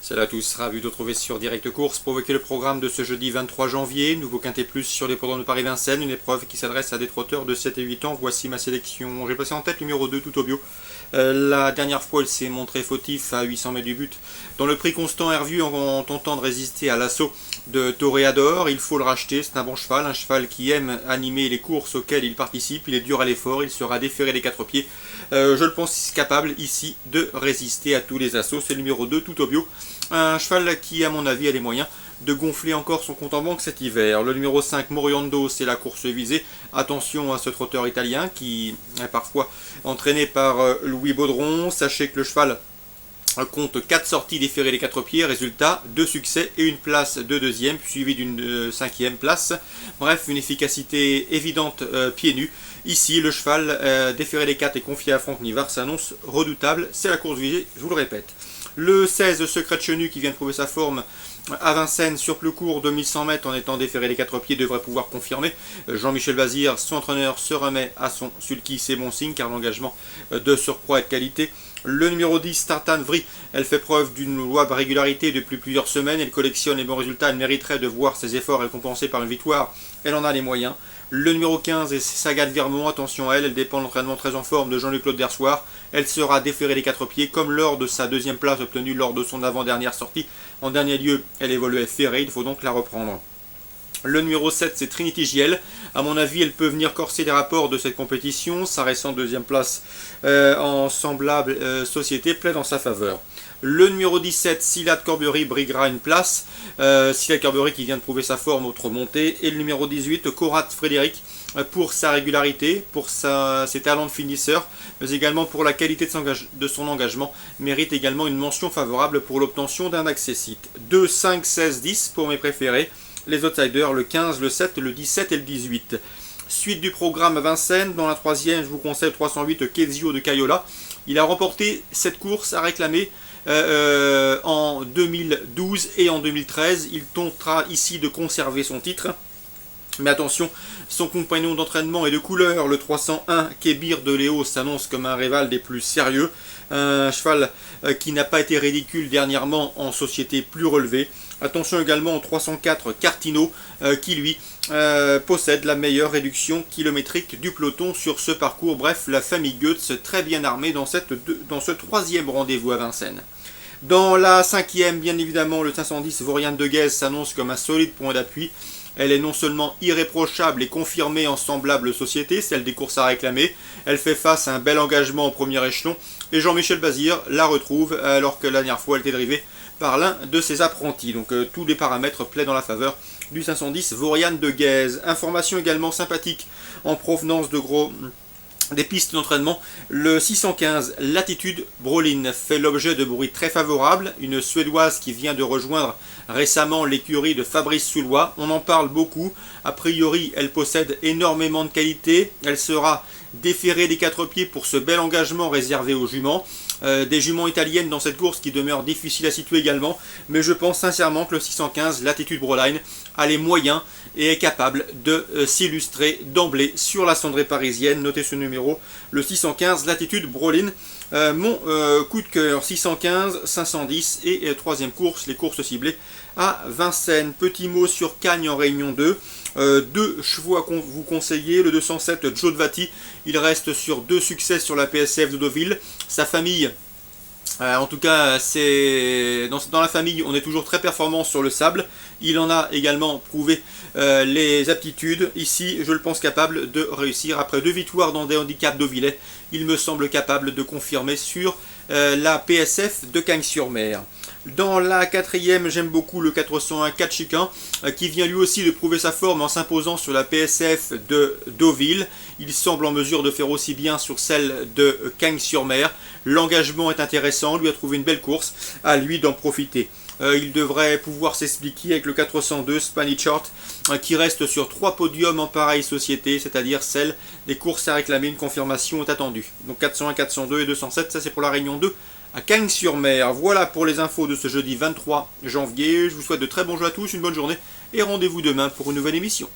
Salut à tous, ravi de vous retrouver sur Direct Course pour évoquer le programme de ce jeudi 23 janvier. Nouveau quintet plus sur l'hippodrome de Paris-Vincennes, une épreuve qui s'adresse à des trotteurs de 7 et 8 ans. Voici ma sélection. J'ai passé en tête le numéro 2, tout au bio. La dernière fois, il s'est montré fautif à 800 mètres du but. Dans le prix constant Hervieux, en tentant de résister à l'assaut de Toréador, il faut le racheter. C'est un cheval qui aime animer les courses auxquelles il participe. Il est dur à l'effort, il sera déféré des quatre pieds. Je le pense capable ici de résister à tous les assauts. C'est le numéro 2, tout au bio. Un cheval qui, à mon avis, a les moyens de gonfler encore son compte en banque cet hiver. Le numéro 5, Moriando, c'est la course visée. Attention à ce trotteur italien qui est parfois entraîné par Louis Baudron. Sachez que le cheval compte 4 sorties déférées des 4 pieds, résultat 2 succès et une place de deuxième, suivi d'une 5e place. Bref, une efficacité évidente pieds nus. Ici, le cheval déféré des 4 et confié à Franck Nivard s'annonce redoutable. C'est la course visée, je vous le répète. Le 16, Secret de Chenu, qui vient de prouver sa forme à Vincennes sur plus court de 1100 mètres en étant déféré des 4 pieds, devrait pouvoir confirmer. Jean-Michel Bazir, son entraîneur, se remet à son sulky, c'est bon signe car l'engagement de surcroît est de qualité. Le numéro 10, Tartan Vry, elle fait preuve d'une loi de régularité depuis plusieurs semaines. Elle collectionne les bons résultats. Elle mériterait de voir ses efforts récompensés par une victoire. Elle en a les moyens. Le numéro 15 est Saga de Vermont. Attention à elle, elle dépend de l'entraînement très en forme de Jean-Luc Claude Dersoir. Elle sera déférée des 4 pieds comme lors de sa deuxième place obtenue lors de son avant-dernière sortie. En dernier lieu, elle évoluait ferrée. Il faut donc la reprendre. Le numéro 7, c'est Trinity JL. À mon avis, elle peut venir corser les rapports de cette compétition. Sa récente deuxième place en semblable société plaide en sa faveur. Le numéro 17, Silat Corbury, briguera une place. Silat Corbury qui vient de prouver sa forme autre montée. Et le numéro 18, Korat Frédéric, pour sa régularité, pour ses talents de finisseur, mais également pour la qualité de son engagement, mérite également une mention favorable pour l'obtention d'un accessite. 2, 5, 16, 10 pour mes préférés. Les outsiders, le 15, le 7, le 17 et le 18. Suite du programme à Vincennes. Dans la troisième, je vous conseille le 308 Kezio de Cayola. Il a remporté cette course à réclamer en 2012 et en 2013. Il tentera ici de conserver son titre. Mais attention, son compagnon d'entraînement est de couleur, le 301 Kébir de Léo s'annonce comme un rival des plus sérieux. Un cheval qui n'a pas été ridicule dernièrement en société plus relevée. Attention également au 304 Cartino qui lui possède la meilleure réduction kilométrique du peloton sur ce parcours. Bref, la famille Goetz très bien armée dans ce troisième rendez-vous à Vincennes. Dans la cinquième, bien évidemment, le 510 Voriane de Guèze s'annonce comme un solide point d'appui. Elle est non seulement irréprochable et confirmée en semblable société, celle des courses à réclamer. Elle fait face à un bel engagement au premier échelon. Et Jean-Michel Bazir la retrouve alors que la dernière fois elle était drivée par l'un de ses apprentis. Donc tous les paramètres plaident dans la faveur du 510 Voriane de Guèze. Information également sympathique en provenance des pistes d'entraînement. Le 615 Latitude Brolin fait l'objet de bruits très favorables. Une Suédoise qui vient de rejoindre récemment l'écurie de Fabrice Soulois. On en parle beaucoup. A priori, elle possède énormément de qualité. Elle sera déférée des 4 pieds pour ce bel engagement réservé aux juments. Des juments italiennes dans cette course qui demeure difficile à situer également. Mais je pense sincèrement que le 615 Latitude Brolin a les moyens et est capable de s'illustrer d'emblée sur la cendrée parisienne. Notez ce numéro, le 615 Latitude Brolin. Mon coup de cœur, 615, 510 et troisième course, les courses ciblées à Vincennes. Petit mot sur Cagnes en Réunion 2. Deux chevaux à vous conseiller, le 207 Joe Vati, il reste sur 2 succès sur la PSF de Deauville. Sa famille, en tout cas, c'est dans la famille, on est toujours très performant sur le sable. Il en a également prouvé les aptitudes. Ici, je le pense capable de réussir. Après 2 victoires dans des handicaps deauvillais, il me semble capable de confirmer sur la PSF de Cagnes-sur-Mer. Dans la quatrième, j'aime beaucoup le 401 Catchiquin qui vient lui aussi de prouver sa forme en s'imposant sur la PSF de Deauville. Il semble en mesure de faire aussi bien sur celle de Cagnes-sur-Mer. L'engagement est intéressant, lui a trouvé une belle course, à lui d'en profiter. Il devrait pouvoir s'expliquer avec le 402 Spanish Short qui reste sur 3 podiums en pareille société, c'est-à-dire celle des courses à réclamer. Une confirmation est attendue. Donc 401, 402 et 207, ça c'est pour la Réunion 2 à Cagnes-sur-Mer. Voilà pour les infos de ce jeudi 23 janvier. Je vous souhaite de très bons jeux à tous, une bonne journée et rendez-vous demain pour une nouvelle émission.